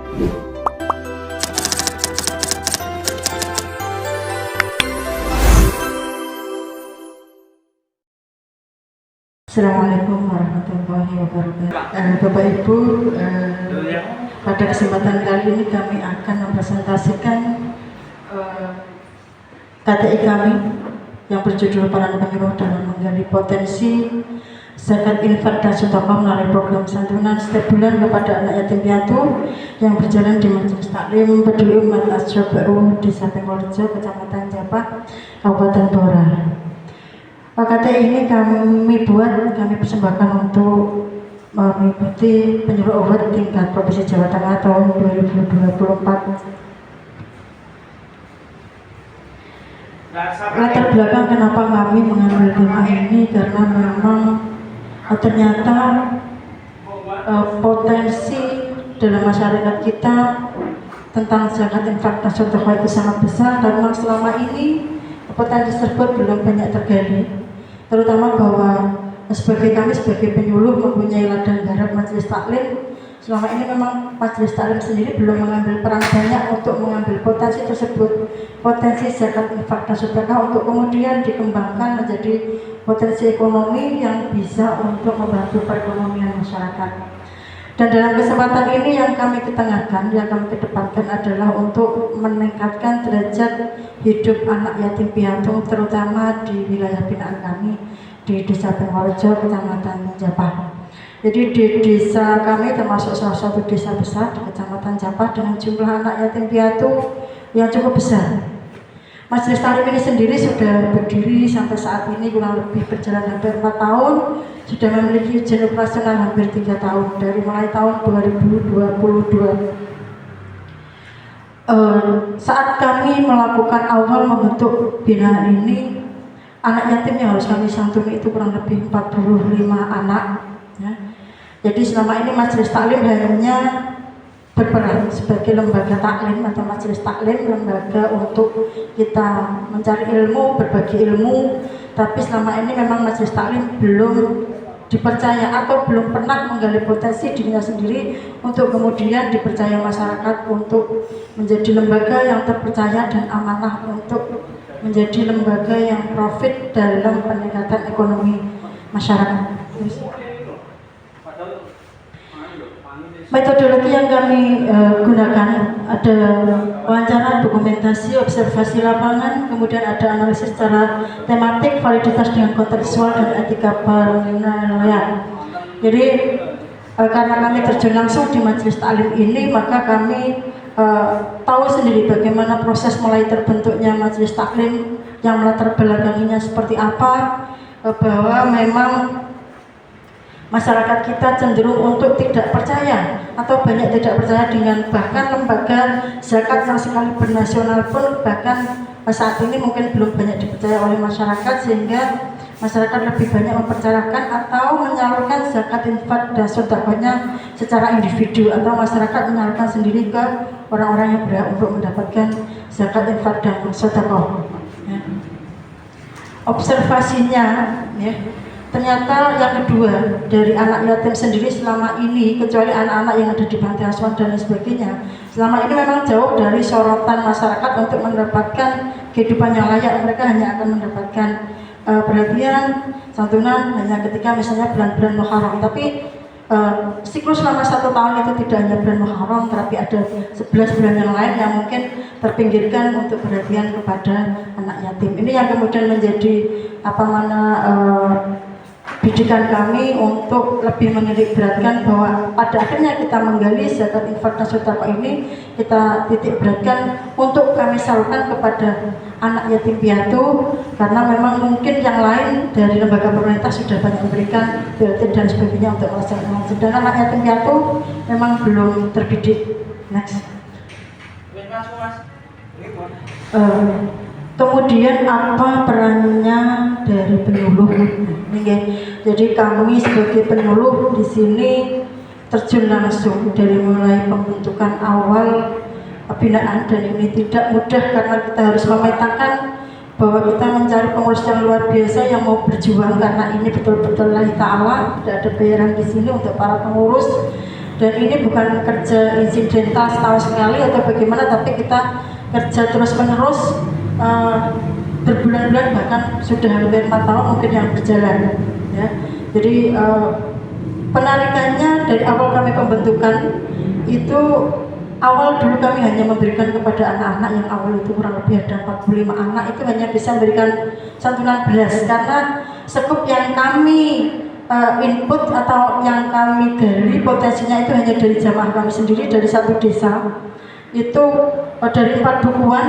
Assalamualaikum warahmatullahi wabarakatuh. Bapak Ibu, pada kesempatan kali ini kami akan mempresentasikan KTI kami yang berjudul Peran Penyuluh dalam Menggali Potensi Zakat Infak dan Sedekah melalui program santunan setiap bulan kepada anak yatim piatu yang berjalan di Majelis Taklim Peduli Umat Asrobu Desa Tengkorejo, Kecamatan Japah, Kabupaten Blora. KTI ini kami persembahkan untuk mengikuti penyuluh award tingkat Provinsi Jawa Tengah tahun 2024. Latar belakang kenapa kami mengambil tema ini karena memang ternyata potensi dalam masyarakat kita tentang zakat infak dan sedekah itu sangat besar, dan memang selama ini potensi tersebut belum banyak tergali, terutama bahwa sebagai penyuluh mempunyai ladang garap Majelis Taklim. Selama ini memang Majelis Taklim sendiri belum mengambil peran banyak untuk mengambil potensi tersebut, potensi zakat infak dan sedekah, untuk kemudian dikembangkan menjadi potensi ekonomi yang bisa untuk membantu perekonomian masyarakat. Dan dalam kesempatan ini yang kami ketengahkan, yang kami kedepankan adalah untuk meningkatkan derajat hidup anak yatim piatu, terutama di wilayah binaan kami di Desa Tengkorejo, Kecamatan Japah. Jadi di desa kami termasuk salah satu desa besar di Kecamatan Japah dengan jumlah anak yatim piatu yang cukup besar. Majelis Taklim ini sendiri sudah berdiri sampai saat ini kurang lebih berjalan hampir 4 tahun, sudah memiliki izin operasional hampir 3 tahun dari mulai tahun 2022. Saat kami melakukan awal membentuk binaan ini, anak yatim yang harus kami santuni itu kurang lebih 45 anak. Ya. Jadi selama ini Majelis Taklim hanya berperan sebagai lembaga taklim atau majelis taklim, lembaga untuk kita mencari ilmu, berbagi ilmu. Tapi selama ini memang majelis taklim belum dipercaya atau belum pernah menggali potensi dirinya sendiri untuk kemudian dipercaya masyarakat untuk menjadi lembaga yang terpercaya dan amanah untuk menjadi lembaga yang profit dalam peningkatan ekonomi masyarakat. Metodologi yang kami gunakan ada wawancara, dokumentasi, observasi lapangan, kemudian ada analisis secara tematik, validitas dengan kontekstual, dan etika penilaian. Jadi karena kami terjun langsung di Majelis Taklim ini, maka kami tahu sendiri bagaimana proses mulai terbentuknya Majelis Taklim, yang melatar belakanginya seperti apa, bahwa memang masyarakat kita cenderung untuk tidak percaya atau banyak tidak percaya dengan bahkan lembaga zakat yang sekalipun nasional pun bahkan saat ini mungkin belum banyak dipercaya oleh masyarakat, sehingga masyarakat lebih banyak mempercayakan atau menyalurkan zakat infak dan sedekahnya secara individu, atau masyarakat menyalurkan sendiri ke orang-orang yang berhak untuk mendapatkan zakat infak dan sedekah. Ya. Observasinya, ya, ternyata yang kedua dari anak yatim sendiri selama ini, kecuali anak-anak yang ada di panti asuhan dan sebagainya, selama ini memang jauh dari sorotan masyarakat untuk mendapatkan kehidupan yang layak. Mereka hanya akan mendapatkan perhatian, santunan hanya ketika misalnya bulan-bulan Muharram. Tapi siklus selama 1 tahun itu tidak hanya bulan Muharram, tapi ada 11 bulan yang lain yang mungkin terpinggirkan untuk perhatian kepada anak yatim. Ini yang kemudian menjadi bidikan kami untuk lebih menitik beratkan bahwa pada akhirnya kita menggali zakat infak dan sedekah ini, kita titik beratkan untuk kami salurkan kepada anak yatim piatu, karena memang mungkin yang lain dari lembaga pemerintah sudah banyak memberikan BLT dan sebagainya untuk melaksanakan, sedangkan anak yatim piatu memang belum terbidik. Next. Kemudian apa perannya dari penyuluh? Jadi kami sebagai penyuluh di sini terjun langsung dari mulai pembentukan awal pembinaan, dan ini tidak mudah karena kita harus memetakan bahwa kita mencari pengurus yang luar biasa yang mau berjuang, karena ini betul-betul lillahi ta'ala, tidak ada bayaran di sini untuk para pengurus. Dan ini bukan kerja insidental setahun sekali atau bagaimana, tapi kita kerja terus menerus berbulan-bulan, bahkan sudah hampir 4 tahun mungkin yang berjalan ya. Jadi penarikannya dari awal kami pembentukan itu, awal dulu kami hanya memberikan kepada anak-anak yang awal itu kurang lebih ada 45 anak, itu hanya bisa memberikan santunan beras karena sekup yang kami input atau yang kami gali potensinya itu hanya dari jamaah kami sendiri dari satu desa. Itu dari 4 dukuhan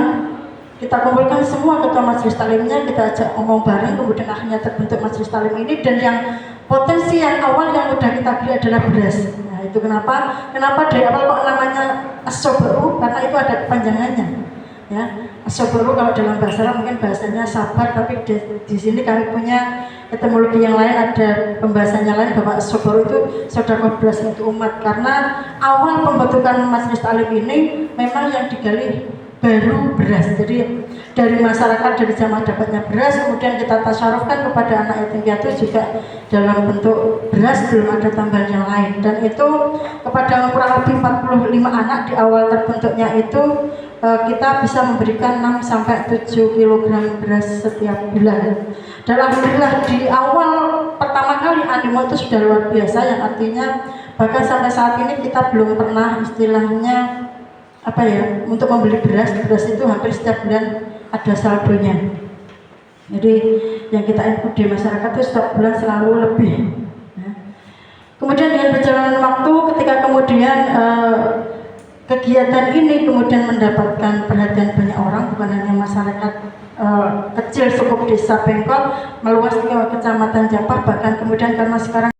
kita kumpulkan semua ketua majelis taklimnya, kita ajak ngomong bareng, kemudian akhirnya terbentuk majelis taklim ini. Dan yang potensi yang awal yang udah kita beli adalah beras. Nah itu kenapa dari awal kok namanya as-sobru, karena itu ada kepanjangannya ya. As-sobru kalau dalam bahasa Arab mungkin bahasanya sabar, tapi di sini kami punya etimologi yang lain, ada pembahasannya lain bahwa as-sobru itu sedekah beras untuk umat. Karena awal pembentukan majelis taklim ini memang yang digali baru beras. Jadi dari masyarakat, dari jamaah dapatnya beras, kemudian kita tasyarufkan kepada anak yatim piatu juga dalam bentuk beras, belum ada tambahan yang lain. Dan itu kepada kurang lebih 45 anak di awal terbentuknya itu kita bisa memberikan 6-7 kg beras setiap bulan. Dan alhamdulillah di awal pertama kali animo itu sudah luar biasa, yang artinya bahkan sampai saat ini kita belum pernah istilahnya untuk membeli beras itu hampir setiap bulan ada saldonya. Jadi yang kita input di masyarakat itu setiap bulan selalu lebih ya. Kemudian dengan perjalanan waktu, ketika kemudian kegiatan ini kemudian mendapatkan perhatian banyak orang, bukan hanya masyarakat kecil sukup desa Pengkol, meluas ke kecamatan Japar, bahkan kemudian karena sekarang